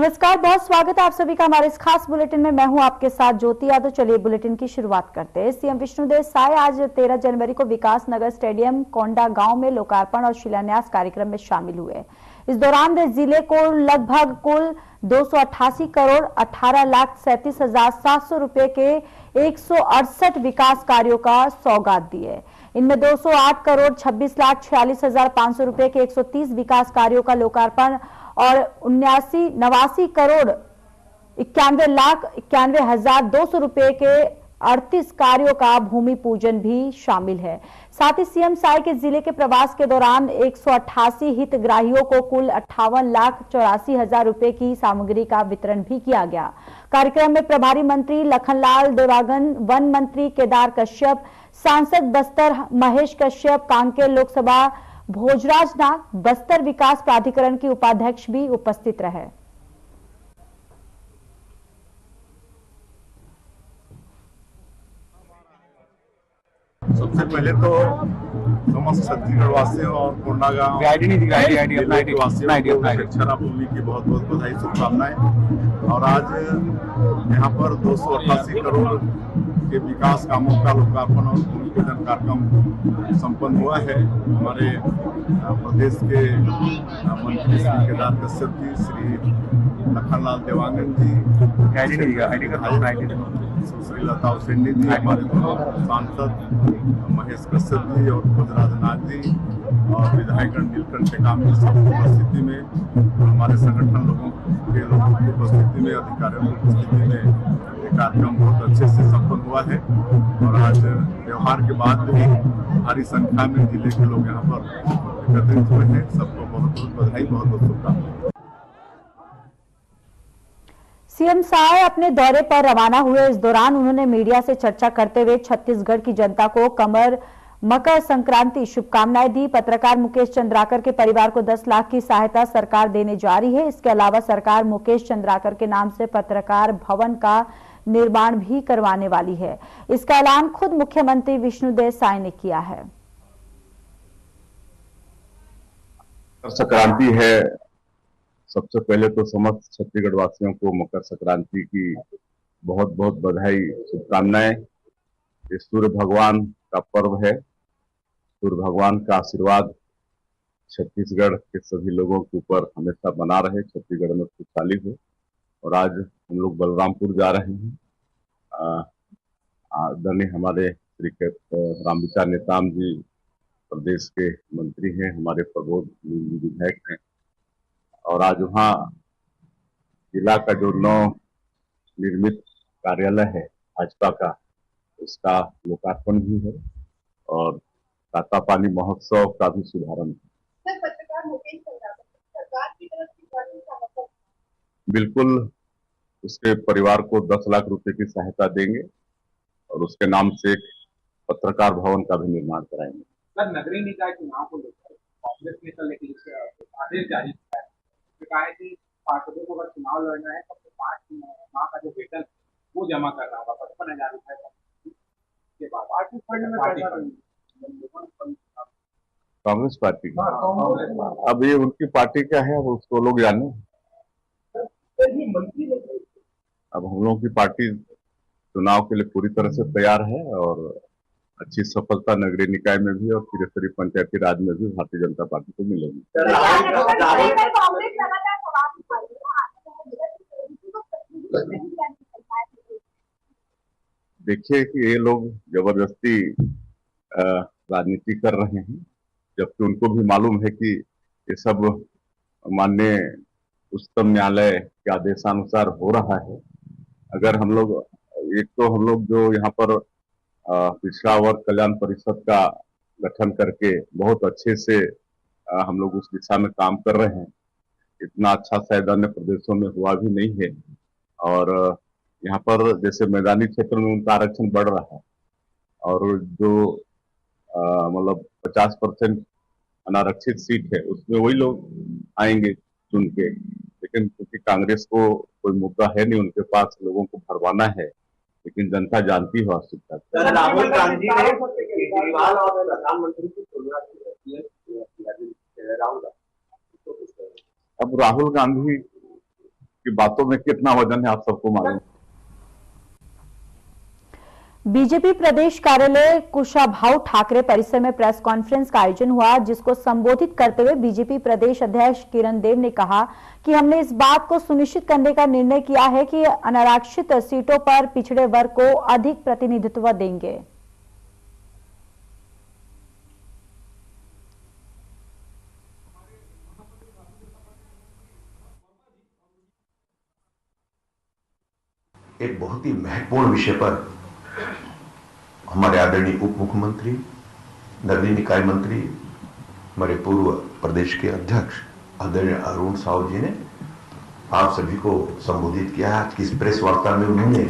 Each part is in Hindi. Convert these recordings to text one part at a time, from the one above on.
नमस्कार, बहुत स्वागत है आप सभी का हमारे इस खास बुलेटिन में। मैं हूं आपके साथ ज्योति यादव। चलिए बुलेटिन की शुरुआत करते हैं। सीएम विष्णुदेव साय आज 13 जनवरी को विकास नगर स्टेडियम कोंडा गांव में लोकार्पण और शिलान्यास कार्यक्रम में शामिल हुए। इस दौरान वे जिले को लगभग कुल 288 करोड़ 18,37,700 रुपए के 168 विकास कार्यों का सौगात दिए। इनमें 208 करोड़ 26,46,500 रुपए के 130 विकास कार्यों का लोकार्पण और 89 करोड़ 91,91,200 रुपए के 38 कार्यों का भूमि पूजन भी शामिल है। साथ ही सीएम साय के जिले के प्रवास के दौरान 188 हितग्राहियों को कुल 58,84,000 रुपए की सामग्री का वितरण भी किया गया। कार्यक्रम में प्रभारी मंत्री लखनलाल देवांगन, वन मंत्री केदार कश्यप, सांसद बस्तर महेश कश्यप, कांकेर लोकसभा भोजराज नाग, बस्तर विकास प्राधिकरण की उपाध्यक्ष भी उपस्थित रहे। सबसे पहले तो समस्त छत्तीसगढ़ वासियों और कोंडा गांव वासियों को अक्षरा भूमि की बहुत बहुत बधाई, शुभकामनाएं। और आज यहाँ पर 288 करोड़ के विकास कामों का लोकार्पण और भूमि पूजन कार्यक्रम संपन्न हुआ है। हमारे प्रदेश के मंत्री श्री केदार कश्यप जी, श्री लखनलाल देवांगन जी, सुश्री लता उसेंडी जी, हमारे सांसद महेश कश्यप जी और भोजराज नाग जी और विधायकगण नीलकंठ टेकाम की सब उपस्थिति में, हमारे संगठन लोगों की उपस्थिति में, अधिकारियों की उपस्थिति में ये कार्यक्रम बहुत अच्छे से संपन्न हुआ है। और आज त्योहार के बाद भी भारी संख्या में जिले के लोग यहाँ पर एकत्रित हुए हैं। सबको बहुत बहुत बधाई, बहुत बहुत शुभकामनाएं। सीएम साय अपने दौरे पर रवाना हुए। इस दौरान उन्होंने मीडिया से चर्चा करते हुए छत्तीसगढ़ की जनता को मकर संक्रांति शुभकामनाएं दी। पत्रकार मुकेश चंद्राकर के परिवार को 10 लाख की सहायता सरकार देने जा रही है। इसके अलावा सरकार मुकेश चंद्राकर के नाम से पत्रकार भवन का निर्माण भी करवाने वाली है। इसका ऐलान खुद मुख्यमंत्री विष्णुदेव साय ने किया है। संक्रांति है, सबसे पहले तो समस्त छत्तीसगढ़ वासियों को मकर संक्रांति की बहुत बहुत बधाई, शुभकामनाएं। ये सूर्य भगवान का पर्व है। सूर्य भगवान का आशीर्वाद छत्तीसगढ़ के सभी लोगों के ऊपर हमेशा बना रहे, छत्तीसगढ़ में खुशहाली हो। और आज हम लोग बलरामपुर जा रहे हैं। आदरणीय हमारे श्री रामविचार नेताम जी प्रदेश के मंत्री हैं, हमारे प्रबोध विधायक हैं। और आज वहाँ जिला का जो नव निर्मित कार्यालय है भाजपा का, उसका लोकार्पण भी है और तातापानी महोत्सव का भी शुभारंभ है। बिल्कुल, उसके परिवार को 10 लाख रुपए की सहायता देंगे और उसके नाम से एक पत्रकार भवन का भी निर्माण कराएंगे। सर, नगरीय निकाय चुनाव को लेकर कांग्रेस ने कल एक आदेश जारी किया है। कहा है कि पार्षदों को अगर चुनाव लड़ना है तो 5 माह का जो वेतन वो जमा करना होगा, 55,000 रुपए के बाद। कांग्रेस पार्टी अब ये उनकी पार्टी क्या है, अब उसको लोग जाने। अब हम लोगों की पार्टी चुनाव के लिए पूरी तरह से तैयार है और अच्छी सफलता नगरीय निकाय में भी और त्रिस्तरीय पंचायती राज में भी भारतीय जनता पार्टी को मिलेगी। देखिए कि ये लोग जबरदस्ती राजनीति कर रहे हैं, जबकि उनको भी मालूम है कि ये सब माननीय उच्चतम न्यायालय के आदेशानुसार हो रहा है। अगर हम लोग जो यहाँ पर पिछड़ा वर्ग कल्याण परिषद का गठन करके बहुत अच्छे से हम लोग उस दिशा में काम कर रहे हैं। इतना अच्छा शायद अन्य प्रदेशों में हुआ भी नहीं है। और यहाँ पर जैसे मैदानी क्षेत्र में उनका आरक्षण बढ़ रहा है और जो मतलब 50% अनारक्षित सीट है उसमें वही लोग आएंगे चुन के। लेकिन क्योंकि कांग्रेस को कोई मुद्दा है नहीं, उनके पास लोगों को भरवाना है, लेकिन जनता जानती है वास्तविकता। राहुल गांधी ने केजरीवाल और प्रधानमंत्री की तुलना की है। अब राहुल गांधी कि बातों में कितना वजन है आप सबको मालूम। बीजेपी प्रदेश कार्यालय कुशाभाऊ ठाकरे परिसर में प्रेस कॉन्फ्रेंस का आयोजन हुआ, जिसको संबोधित करते हुए बीजेपी प्रदेश अध्यक्ष किरण देव ने कहा कि हमने इस बात को सुनिश्चित करने का निर्णय किया है कि अनारक्षित सीटों पर पिछड़े वर्ग को अधिक प्रतिनिधित्व देंगे। एक बहुत ही महत्वपूर्ण विषय पर हमारे आदरणीय उप मुख्यमंत्री, नगरीय निकाय मंत्री, हमारे पूर्व प्रदेश के अध्यक्ष आदरणीय अरुण साहू जी ने आप सभी को संबोधित किया। आज की इस प्रेस वार्ता में उन्होंने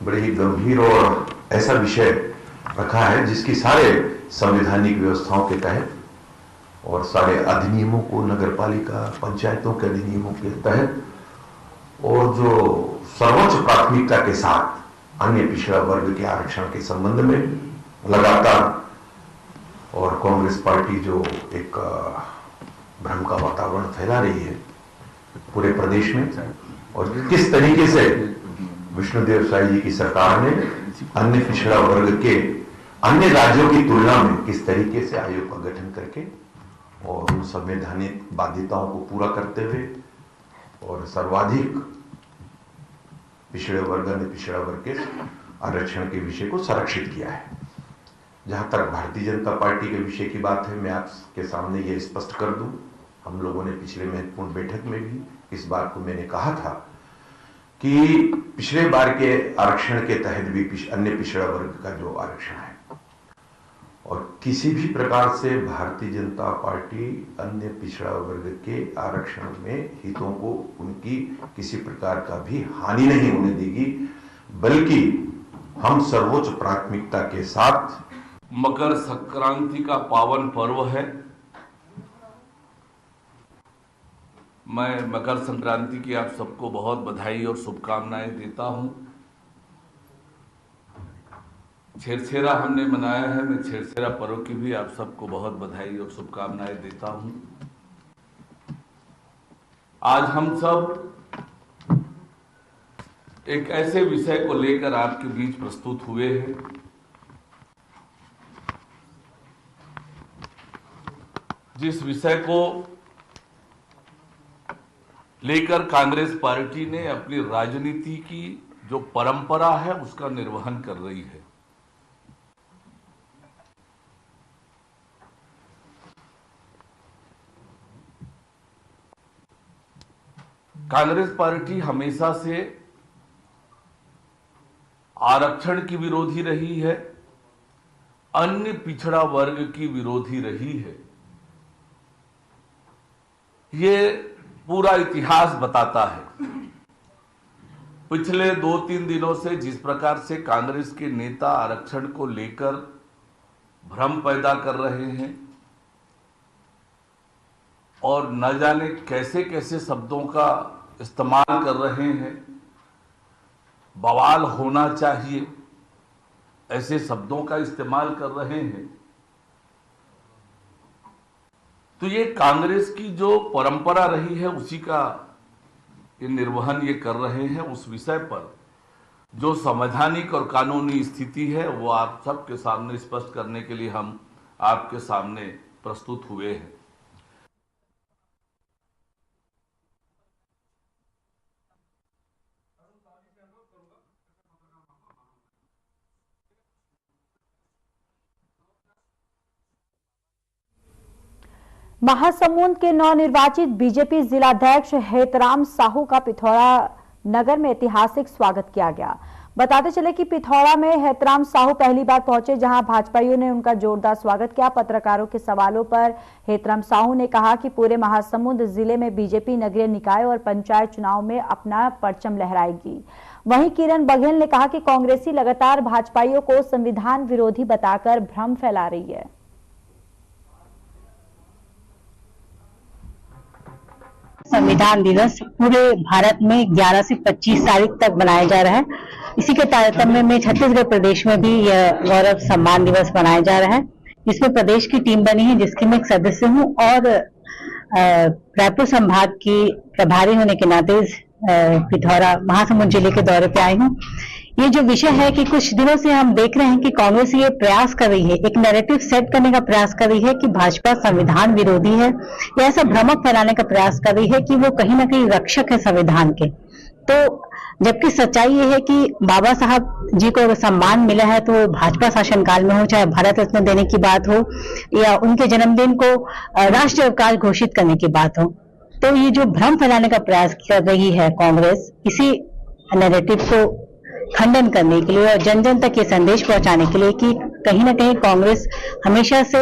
बड़े ही गंभीर और ऐसा विषय रखा है जिसकी सारे संवैधानिक व्यवस्थाओं के तहत और सारे अधिनियमों को, नगर पालिका पंचायतों के अधिनियमों के तहत और जो सर्वोच्च प्राथमिकता के साथ अन्य पिछड़ा वर्ग के आरक्षण के संबंध में लगातार और कांग्रेस पार्टी जो एक भ्रम का वातावरण फैला रही है पूरे प्रदेश में, और किस तरीके से विष्णुदेव साई जी की सरकार ने अन्य पिछड़ा वर्ग के अन्य राज्यों की तुलना में किस तरीके से आयोग का गठन करके और उन संवैधानिक बाध्यताओं को पूरा करते हुए और सर्वाधिक पिछड़े वर्ग ने पिछड़ा वर्ग के आरक्षण के विषय को संरक्षित किया है। जहां तक भारतीय जनता पार्टी के विषय की बात है, मैं आपके सामने ये स्पष्ट कर दूं, हम लोगों ने पिछले महत्वपूर्ण बैठक में भी इस बात को मैंने कहा था कि पिछले बार के आरक्षण के तहत भी अन्य पिछड़ा वर्ग का जो आरक्षण है और किसी भी प्रकार से भारतीय जनता पार्टी अन्य पिछड़ा वर्ग के आरक्षण में हितों को उनकी किसी प्रकार का भी हानि नहीं होने देगी, बल्कि हम सर्वोच्च प्राथमिकता के साथ। मकर संक्रांति का पावन पर्व है। मैं मकर संक्रांति की आप सबको बहुत बधाई और शुभकामनाएं देता हूं। छेरछेरा हमने मनाया है, मैं छेरछेरा पर्व की भी आप सबको बहुत बधाई और शुभकामनाएं देता हूं। आज हम सब एक ऐसे विषय को लेकर आपके बीच प्रस्तुत हुए हैं जिस विषय को लेकर कांग्रेस पार्टी ने अपनी राजनीति की जो परंपरा है उसका निर्वहन कर रही है। कांग्रेस पार्टी हमेशा से आरक्षण की विरोधी रही है, अन्य पिछड़ा वर्ग की विरोधी रही है। ये पूरा इतिहास बताता है। पिछले 2-3 दिनों से जिस प्रकार से कांग्रेस के नेता आरक्षण को लेकर भ्रम पैदा कर रहे हैं और न जाने कैसे कैसे शब्दों का इस्तेमाल कर रहे हैं, बवाल होना चाहिए ऐसे शब्दों का इस्तेमाल कर रहे हैं, तो ये कांग्रेस की जो परंपरा रही है उसी का ये निर्वहन ये कर रहे हैं। उस विषय पर जो संवैधानिक और कानूनी स्थिति है वो आप सबके सामने स्पष्ट करने के लिए हम आपके सामने प्रस्तुत हुए हैं। महासमुंद के नवनिर्वाचित बीजेपी जिलाध्यक्ष हेतराम साहू का पिथौरा नगर में ऐतिहासिक स्वागत किया गया। बताते चले कि पिथौरा में हेतराम साहू पहली बार पहुंचे, जहां भाजपाइयों ने उनका जोरदार स्वागत किया। पत्रकारों के सवालों पर हेतराम साहू ने कहा कि पूरे महासमुंद जिले में बीजेपी नगरीय निकाय और पंचायत चुनाव में अपना परचम लहराएगी। वहीं किरण बघेल ने कहा कि कांग्रेसी लगातार भाजपाइयों को संविधान विरोधी बताकर भ्रम फैला रही है। संविधान दिवस पूरे भारत में 11 से 25 तारीख तक मनाया जा रहा है। इसी के तारतम्य में छत्तीसगढ़ प्रदेश में भी यह गौरव सम्मान दिवस मनाया जा रहा है, जिसमें प्रदेश की टीम बनी है जिसकी मैं एक सदस्य हूं और रायपुर संभाग की प्रभारी होने के नाते पिथौरा महासमुंद जिले के दौरे पे आई हूँ। ये जो विषय है कि कुछ दिनों से हम देख रहे हैं कि कांग्रेस ये प्रयास कर रही है, एक नैरेटिव सेट करने का प्रयास कर रही है कि भाजपा संविधान विरोधी है, या ऐसा भ्रमक फैलाने का प्रयास कर रही है कि वो कहीं ना कहीं रक्षक है संविधान के। तो जबकि सच्चाई ये है कि बाबा साहब जी को अगर सम्मान मिला है तो भाजपा शासनकाल में हो, चाहे भारत रत्न देने की बात हो या उनके जन्मदिन को राष्ट्रीय अवकाश घोषित करने की बात हो, तो ये जो भ्रम फैलाने का प्रयास कर रही है कांग्रेस, इसी नैरेटिव को खंडन करने के लिए और जन जन तक ये संदेश पहुंचाने के लिए कि कहीं ना कहीं कांग्रेस हमेशा से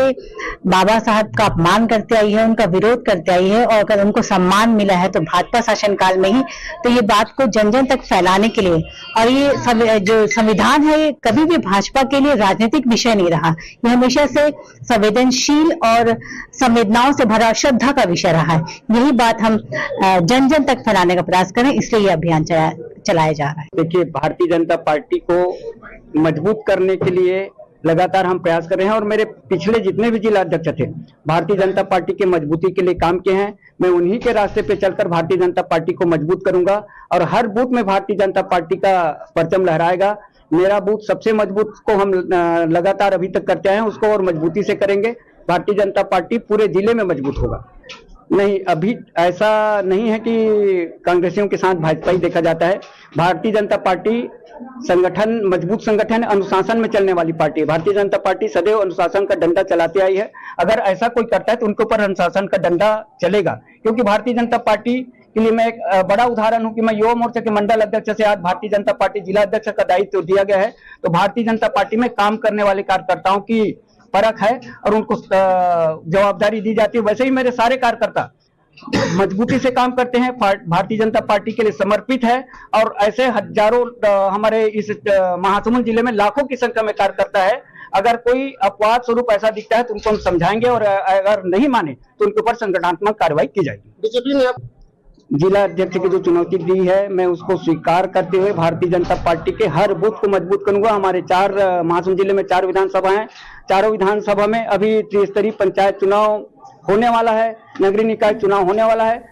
बाबा साहब का अपमान करते आई है, उनका विरोध करते आई है, और अगर उनको सम्मान मिला है तो भाजपा शासनकाल में ही, तो ये बात को जन जन तक फैलाने के लिए। और ये जो संविधान है ये कभी भी भाजपा के लिए राजनीतिक विषय नहीं रहा, ये हमेशा से संवेदनशील और संवेदनाओं से भरा श्रद्धा का विषय रहा है। यही बात हम जन जन तक फैलाने का प्रयास करें, इसलिए ये अभियान चलाया जा रहा है। देखिए, भारतीय जनता पार्टी को मजबूत करने के लिए लगातार हम प्रयास कर रहे हैं और मेरे पिछले जितने भी जिला अध्यक्ष थे भारतीय जनता पार्टी के मजबूती के लिए काम किए हैं। मैं उन्हीं के रास्ते पे चलकर भारतीय जनता पार्टी को मजबूत करूंगा और हर बूथ में भारतीय जनता पार्टी का परचम लहराएगा। मेरा बूथ सबसे मजबूत को हम लगातार अभी तक करते हैं, उसको और मजबूती से करेंगे। भारतीय जनता पार्टी पूरे जिले में मजबूत होगा। नहीं, अभी ऐसा नहीं है कि कांग्रेसियों के साथ भाजपा ही देखा जाता है। भारतीय जनता पार्टी संगठन, मजबूत संगठन, अनुशासन में चलने वाली पार्टी है। भारतीय जनता पार्टी सदैव अनुशासन का डंडा चलाती आई है। अगर ऐसा कोई करता है तो उनके ऊपर अनुशासन का डंडा चलेगा, क्योंकि भारतीय जनता पार्टी के लिए मैं एक बड़ा उदाहरण हूं कि मैं युवा मोर्चा के मंडल अध्यक्ष से आज भारतीय जनता पार्टी जिला अध्यक्ष का दायित्व दिया गया है। तो भारतीय जनता पार्टी में काम करने वाले कार्यकर्ताओं की परख है और उनको जवाबदारी दी जाती है। वैसे ही मेरे सारे कार्यकर्ता मजबूती से काम करते हैं, भारतीय जनता पार्टी के लिए समर्पित है और ऐसे हजारों हमारे इस महासमुंद जिले में लाखों की संख्या में कार्यकर्ता है। अगर कोई अपवाद स्वरूप ऐसा दिखता है तो उनको हम समझाएंगे और अगर नहीं माने तो उनके ऊपर संगठनात्मक कार्रवाई की जाएगी। बीजेपी ने जिला अध्यक्ष की जो चुनौती दी है, मैं उसको स्वीकार करते हुए भारतीय जनता पार्टी के हर बूथ को मजबूत करूंगा। हमारे महासमुंद जिले में 4 विधानसभा हैं, चारों विधानसभा में अभी त्रिस्तरीय पंचायत चुनाव होने वाला है, नगरीय निकाय चुनाव होने वाला है।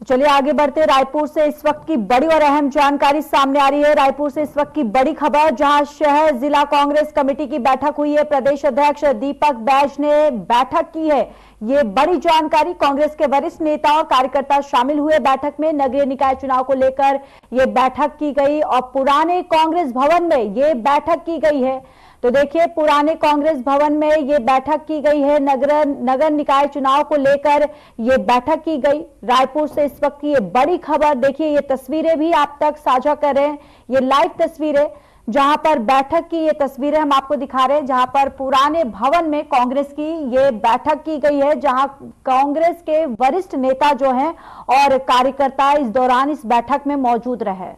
तो चलिए आगे बढ़ते। रायपुर से इस वक्त की बड़ी और अहम जानकारी सामने आ रही है। रायपुर से इस वक्त की बड़ी खबर, जहां शहर जिला कांग्रेस कमेटी की बैठक हुई है। प्रदेश अध्यक्ष दीपक बैज ने बैठक की है। ये बड़ी जानकारी, कांग्रेस के वरिष्ठ नेता और कार्यकर्ता शामिल हुए बैठक में। नगरीय निकाय चुनाव को लेकर ये बैठक की गई और पुराने कांग्रेस भवन में ये बैठक की गई है। तो देखिए, पुराने कांग्रेस भवन में ये बैठक की गई है। नगर निकाय चुनाव को लेकर ये बैठक की गई। रायपुर से इस वक्त की ये बड़ी खबर, देखिए ये तस्वीरें भी आप तक साझा कर रहे हैं। ये लाइव तस्वीरें, जहां पर बैठक की ये तस्वीरें हम आपको दिखा रहे हैं, जहां पर पुराने भवन में कांग्रेस की ये बैठक की गई है, जहां कांग्रेस के वरिष्ठ नेता जो हैं और कार्यकर्ता इस दौरान इस बैठक में मौजूद रहे।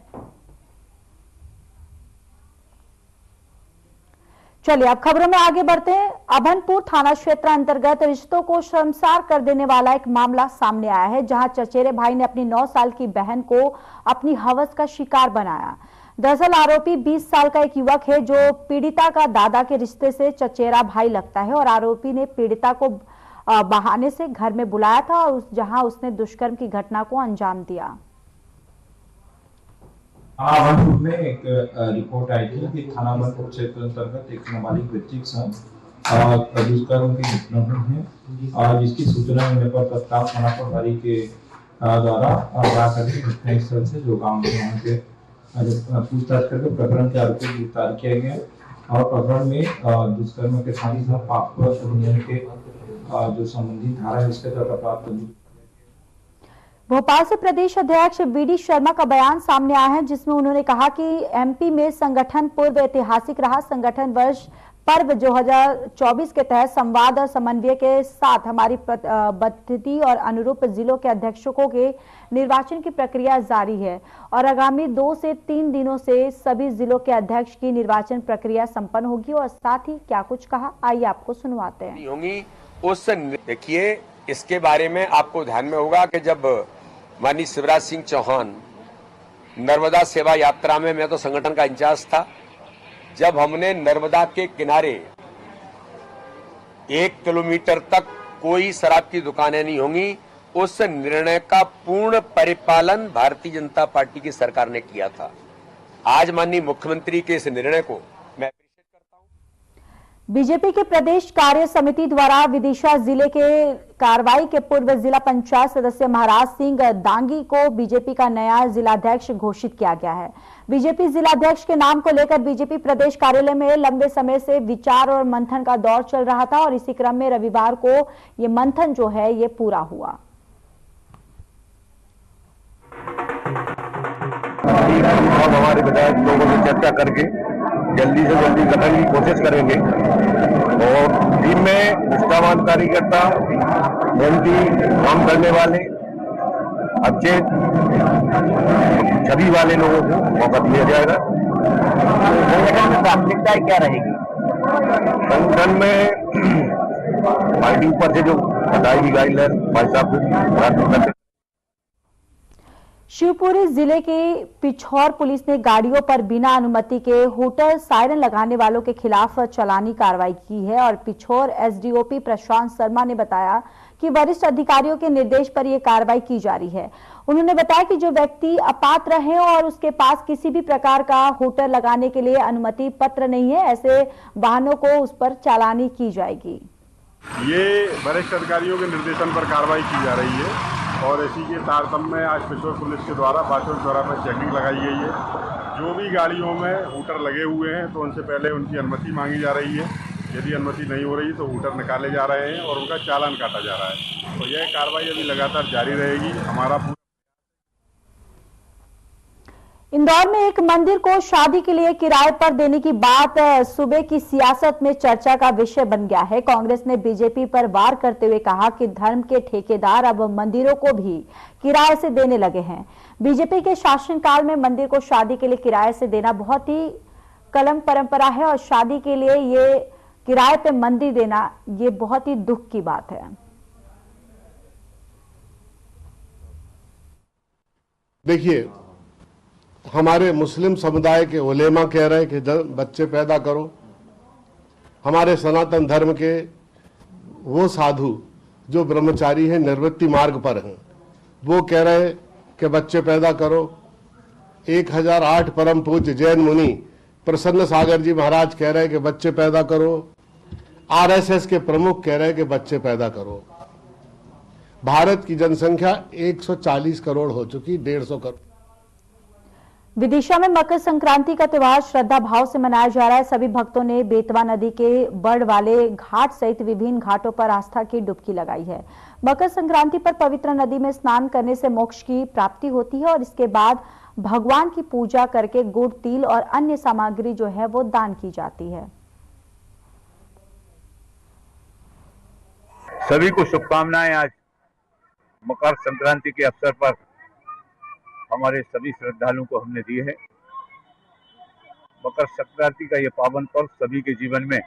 चलिए अब खबरों में आगे बढ़ते हैं। अभनपुर थाना क्षेत्र अंतर्गत रिश्तों को शर्मसार कर देने वाला एक मामला सामने आया है, जहां चचेरे भाई ने अपनी 9 साल की बहन को अपनी हवस का शिकार बनाया। दरअसल आरोपी 20 साल का एक युवक है, जो पीड़िता का दादा के रिश्ते से चचेरा भाई लगता है और आरोपी ने पीड़िता को बहाने से घर में बुलाया था, जहां उसने दुष्कर्म की घटना को अंजाम दिया। अभनपुर में एक रिपोर्ट आई थी कि थाना अभनपुर क्षेत्र अंतर्गत एक नाबालिग बच्ची के साथ दुष्कर्म की घटना हुई है और जिसकी सूचना मिलने पर तत्काल थाना प्रभारी के द्वारा घटनास्थल से जो गांव के वहाँ के पूछताछ करके प्रकरण के आरोपी को गिरफ्तार किया गया और प्रकरण में दुष्कर्म के साथ ही पाप अधिनियम के जो संबंधित धारा है इसके द्वारा प्राप्त। भोपाल से प्रदेश अध्यक्ष वीडी शर्मा का बयान सामने आया है, जिसमें उन्होंने कहा कि एमपी में संगठन पूर्व ऐतिहासिक रहा। संगठन वर्ष पर्व 2024 के तहत संवाद और समन्वय के साथ हमारी पद्धति और अनुरूप जिलों के अध्यक्षों के निर्वाचन की प्रक्रिया जारी है और आगामी 2 से 3 दिनों से सभी जिलों के अध्यक्ष की निर्वाचन प्रक्रिया संपन्न होगी। और साथ ही क्या कुछ कहा, आइए आपको सुनवाते हैं। होंगी उस देखिए, इसके बारे में आपको ध्यान में होगा कि जब माननीय शिवराज सिंह चौहान नर्मदा सेवा यात्रा में, मैं तो संगठन का इंचार्ज था, जब हमने नर्मदा के किनारे 1 किलोमीटर तक कोई शराब की दुकानें नहीं होंगी, उस निर्णय का पूर्ण परिपालन भारतीय जनता पार्टी की सरकार ने किया था। आज माननीय मुख्यमंत्री के इस निर्णय को मैं अप्रिशिएट करता हूं। बीजेपी के प्रदेश कार्य समिति द्वारा विदिशा जिले के कार्रवाई के पूर्व जिला पंचायत सदस्य महाराज सिंह दांगी को बीजेपी का नया जिलाध्यक्ष घोषित किया गया है। बीजेपी जिलाध्यक्ष के नाम को लेकर बीजेपी प्रदेश कार्यालय में लंबे समय से विचार और मंथन का दौर चल रहा था और इसी क्रम में रविवार को ये मंथन जो है ये पूरा हुआ। और हमारे विधायक लोगों से चर्चा करके जल्दी से जल्दी गठन की कोशिश करेंगे और टीम में निष्ठावान कार्यकर्ता, मेहनती काम करने वाले, अच्छे छवि वाले लोगों को मौका दिया जाएगा। संगठन में प्राथमिकताएं क्या रहेगी? संगठन में पार्टी ऊपर से जो बताएगी गाइडलाइन भाई साहब को प्राथमिकता। शिवपुरी जिले की पिछौर पुलिस ने गाड़ियों पर बिना अनुमति के होटल सायरन लगाने वालों के खिलाफ चालानी कार्रवाई की है और पिछौर एसडीओपी प्रशांत शर्मा ने बताया कि वरिष्ठ अधिकारियों के निर्देश पर यह कार्रवाई की जा रही है। उन्होंने बताया कि जो व्यक्ति अपात्र है और उसके पास किसी भी प्रकार का होटल लगाने के लिए अनुमति पत्र नहीं है, ऐसे वाहनों को उस पर चालानी की जाएगी। ये वरिष्ठ अधिकारियों के निर्देशन पर कार्रवाई की जा रही है और इसी के तारतम्य में आज पिछौर पुलिस के द्वारा बाचौर चौराहे पर चेकिंग लगाई गई है। जो भी गाड़ियों में हूटर लगे हुए हैं तो उनसे पहले उनकी अनुमति मांगी जा रही है। यदि अनुमति नहीं हो रही तो हूटर निकाले जा रहे हैं और उनका चालान काटा जा रहा है। तो यह कार्रवाई अभी लगातार जारी रहेगी। हमारा इंदौर में एक मंदिर को शादी के लिए किराए पर देने की बात सूबे की सियासत में चर्चा का विषय बन गया है। कांग्रेस ने बीजेपी पर वार करते हुए कहा कि धर्म के ठेकेदार अब मंदिरों को भी किराए से देने लगे हैं। बीजेपी के शासनकाल में मंदिर को शादी के लिए किराए से देना बहुत ही कलम परंपरा है और शादी के लिए ये किराए पे मंदिर देना ये बहुत ही दुख की बात है। देखिए, हमारे मुस्लिम समुदाय के उलेमा कह रहे हैं कि बच्चे पैदा करो। हमारे सनातन धर्म के वो साधु जो ब्रह्मचारी हैं, निवृत्ति मार्ग पर हैं, वो कह रहे हैं कि बच्चे पैदा करो। 1008 परम पूज्य जैन मुनि प्रसन्न सागर जी महाराज कह रहे हैं कि बच्चे पैदा करो। आरएसएस के प्रमुख कह रहे हैं कि बच्चे पैदा करो। भारत की जनसंख्या 140 करोड़ हो चुकी, 150 करोड़। विदिशा में मकर संक्रांति का त्योहार श्रद्धा भाव से मनाया जा रहा है। सभी भक्तों ने बेतवा नदी के बड़ वाले घाट सहित विभिन्न घाटों पर आस्था की डुबकी लगाई है। मकर संक्रांति पर पवित्र नदी में स्नान करने से मोक्ष की प्राप्ति होती है और इसके बाद भगवान की पूजा करके गुड़, तिल और अन्य सामग्री जो है वो दान की जाती है। सभी को शुभकामनाएं। आज मकर संक्रांति के अवसर पर हमारे सभी श्रद्धालुओं को हमने दी है। मकर संक्रांति का ये पावन पर्व सभी के जीवन में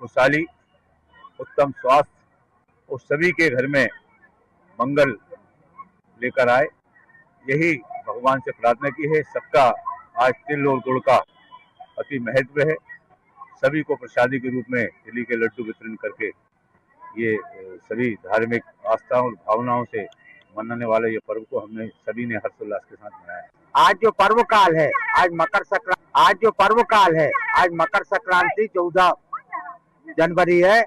खुशहाली, उत्तम स्वास्थ्य और सभी के घर में मंगल लेकर आए, यही भगवान से प्रार्थना की है। सबका आज तिल और गुड़ का अति महत्व है। सभी को प्रसादी के रूप में तिली के लड्डू वितरण करके ये सभी धार्मिक आस्था और भावनाओं से मनाने वाले ये पर्व को हमने सभी ने हर्षोल्लास के साथ मनाया। आज जो पर्व काल है, आज मकर संक्रांति 14 जनवरी है।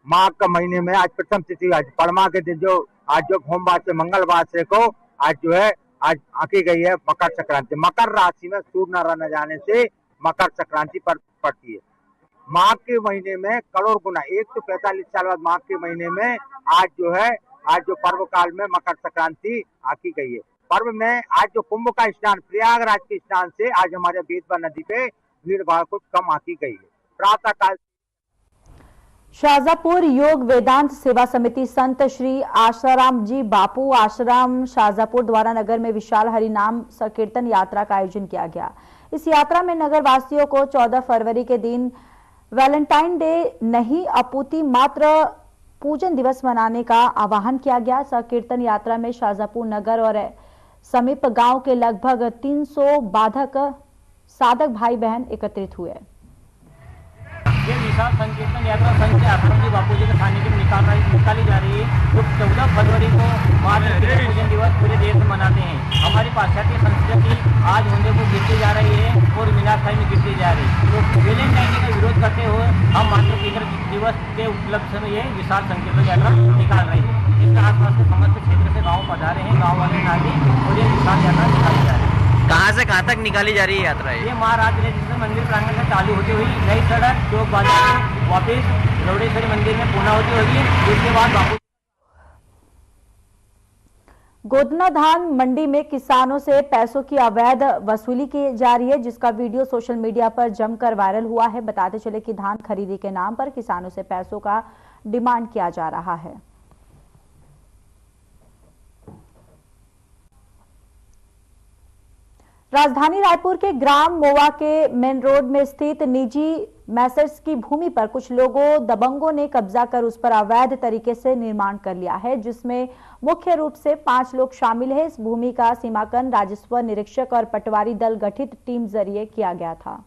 माघ का महीने में आज प्रथम तिथि, आज परमा के दिन जो आज जो भोमवार से मंगलवार से को आज जो है आज आंकी गई है मकर संक्रांति। मकर राशि में सूर्य नारायण जाने से मकर संक्रांति पर पड़ती है। माघ के महीने में करोड़ गुना 145 साल बाद माघ के महीने में आज जो है आज जो पर्व काल में मकर संक्रांति आकी गई है। पर्व में आज जो कुंभ का स्नान, प्रयागराज के स्नान से आज हमारे बेतवा नदी पे भीड़ भाड़ कुछ कम आकी गई है। प्रातः काल शाहजहाँपुर योग वेदांत सेवा समिति संत श्री आशाराम जी बापू आश्रम शाहजहाँपुर द्वारा नगर में विशाल हरिनाम संकीर्तन यात्रा का आयोजन किया गया। इस यात्रा में नगर वासियों को 14 फरवरी के दिन वैलेंटाइन डे नहीं अपूती मात्र पूजन दिवस मनाने का आह्वान किया गया। संकीर्तन यात्रा में शाहजहाँपुर नगर और समीप गांव के लगभग 300 साधक भाई बहन एकत्रित हुए। विशाल संकीर्तन यात्रा संघ के आश्रम जी बापू जी के सानिध्य में निकाली जा रही है, जो 14 फरवरी को महाराष्ट्र पूजन दिवस पूरे देश में मनाते हैं। हमारी पाश्चात्य संस्कृति आज होने को गिरती जा रही है और मीनाक्षाई में गिरती जा रही है। तो वैलेंटाइन का विरोध करते हुए हम मातृ दिवस के उपलक्ष्य में ये विशाल संकीर्तन यात्रा निकाल रही है। इसके आसपास के समस्त क्षेत्र से गाँव पधारे हैं, गाँव वाले नागरिक, और ये विशाल यात्रा निकाली जा रही है। कहाँ से कहाँ तक निकाली जा रही है यात्रा? ये महाराज जिसमें मंदिर प्रांगण से चालू होती हुई नई सड़क चौक बाजार में वापिस रौड़ेश्वरी मंदिर में पूर्ण होती होगी। उसके बाद बापू गोदना धान मंडी में किसानों से पैसों की अवैध वसूली की जा रही है, जिसका वीडियो सोशल मीडिया पर जमकर वायरल हुआ है। बताते चले कि धान खरीदी के नाम पर किसानों से पैसों का डिमांड किया जा रहा है। राजधानी रायपुर के ग्राम मोवा के मेन रोड में स्थित निजी मैसर्स की भूमि पर कुछ लोगों दबंगों ने कब्जा कर उस पर अवैध तरीके से निर्माण कर लिया है, जिसमें मुख्य रूप से 5 लोग शामिल हैं। इस भूमि का सीमांकन राजस्व निरीक्षक और पटवारी दल गठित टीम जरिए किया गया था।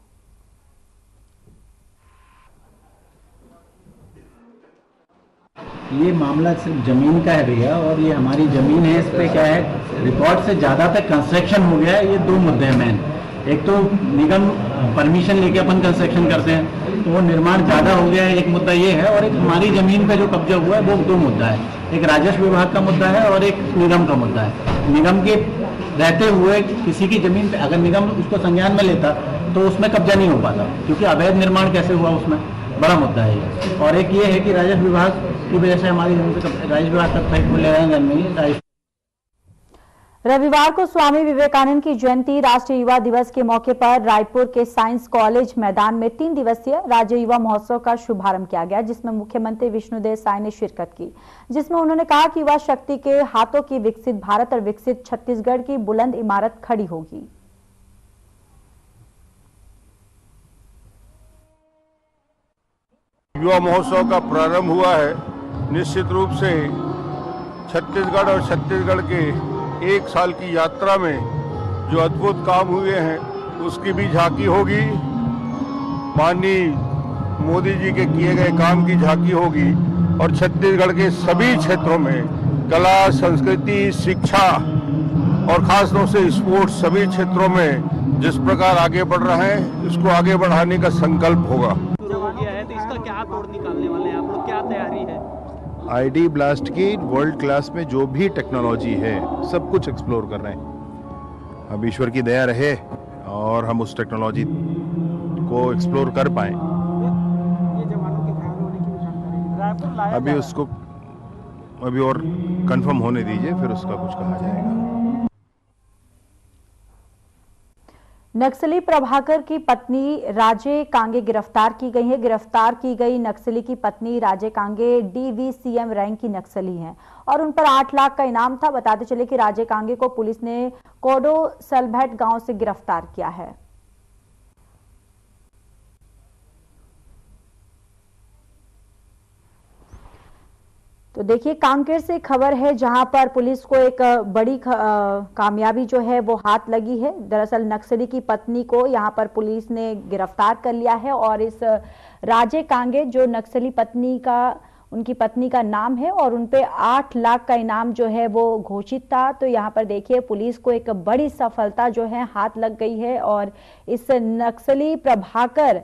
ये मामला सिर्फ जमीन का है भैया, और ये हमारी जमीन है। इस पे क्या है, रिकॉर्ड से ज्यादातर कंस्ट्रक्शन हो गया है। ये 2 मुद्दे हैं मेन। एक तो निगम परमिशन लेके अपन कंस्ट्रक्शन करते हैं तो वो निर्माण ज्यादा हो गया है, एक मुद्दा ये है। और एक हमारी जमीन पे जो कब्जा हुआ है वो 2 मुद्दा है। एक राजस्व विभाग का मुद्दा है और एक निगम का मुद्दा है। निगम के रहते हुए किसी की जमीन पे अगर निगम उसको संज्ञान में लेता तो उसमें कब्जा नहीं हो पाता, क्योंकि अवैध निर्माण कैसे हुआ उसमें बड़ा मुद्दा है। और एक ये है कि राजस्व विभाग की वजह से हमारी राजस्व विभाग का मूल्यांकन में रविवार को स्वामी विवेकानंद की जयंती राष्ट्रीय युवा दिवस के मौके पर रायपुर के साइंस कॉलेज मैदान में 3 दिवसीय राज्य युवा महोत्सव का शुभारंभ किया गया, जिसमें मुख्यमंत्री विष्णुदेव साय ने शिरकत की। जिसमें उन्होंने कहा कि युवा शक्ति के हाथों की विकसित भारत और विकसित छत्तीसगढ़ की बुलंद इमारत खड़ी होगी। युवा महोत्सव का प्रारंभ हुआ है। निश्चित रूप से छत्तीसगढ़ और छत्तीसगढ़ के 1 साल की यात्रा में जो अद्भुत काम हुए हैं उसकी भी झांकी होगी। माननीय मोदी जी के किए गए काम की झांकी होगी और छत्तीसगढ़ के सभी क्षेत्रों में कला, संस्कृति, शिक्षा और खास तौर से स्पोर्ट्स सभी क्षेत्रों में जिस प्रकार आगे बढ़ रहे हैं इसको आगे बढ़ाने का संकल्प होगा। तो इसका क्या तोड़ निकालने वाले हैं आप लोग, क्या तैयारी है? आईडी ब्लास्ट की वर्ल्ड क्लास में जो भी टेक्नोलॉजी है सब कुछ एक्सप्लोर कर रहे हैं। अब ईश्वर की दया रहे और हम उस टेक्नोलॉजी को एक्सप्लोर कर पाए। अभी उसको और कंफर्म होने दीजिए, फिर उसका कुछ कहा जाएगा। नक्सली प्रभाकर की पत्नी राजे कांगे गिरफ्तार की गई है। गिरफ्तार की गई नक्सली की पत्नी राजे कांगे DVCM रैंक की नक्सली हैं और उन पर 8 लाख का इनाम था। बताते चले कि राजे कांगे को पुलिस ने कोडो सलभैट गांव से गिरफ्तार किया है। तो देखिए, कांकेर से खबर है जहां पर पुलिस को एक बड़ी कामयाबी जो है वो हाथ लगी है। दरअसल नक्सली की पत्नी को यहां पर पुलिस ने गिरफ्तार कर लिया है और इस राजे कांगे जो नक्सली उनकी पत्नी का नाम है और उनपे 8 लाख का इनाम जो है वो घोषित था। तो यहाँ पर देखिए पुलिस को एक बड़ी सफलता जो है हाथ लग गई है और इस नक्सली प्रभाकर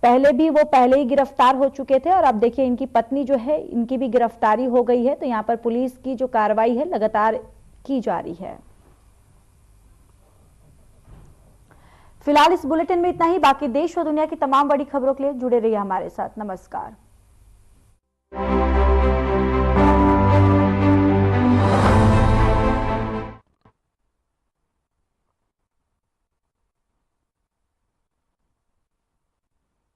पहले ही गिरफ्तार हो चुके थे और अब देखिए इनकी पत्नी जो है इनकी भी गिरफ्तारी हो गई है। तो यहाँ पर पुलिस की जो कार्रवाई है लगातार की जा रही है। फिलहाल इस बुलेटिन में इतना ही। बाकी देश और दुनिया की तमाम बड़ी खबरों के लिए जुड़े रहिए हमारे साथ। नमस्कार।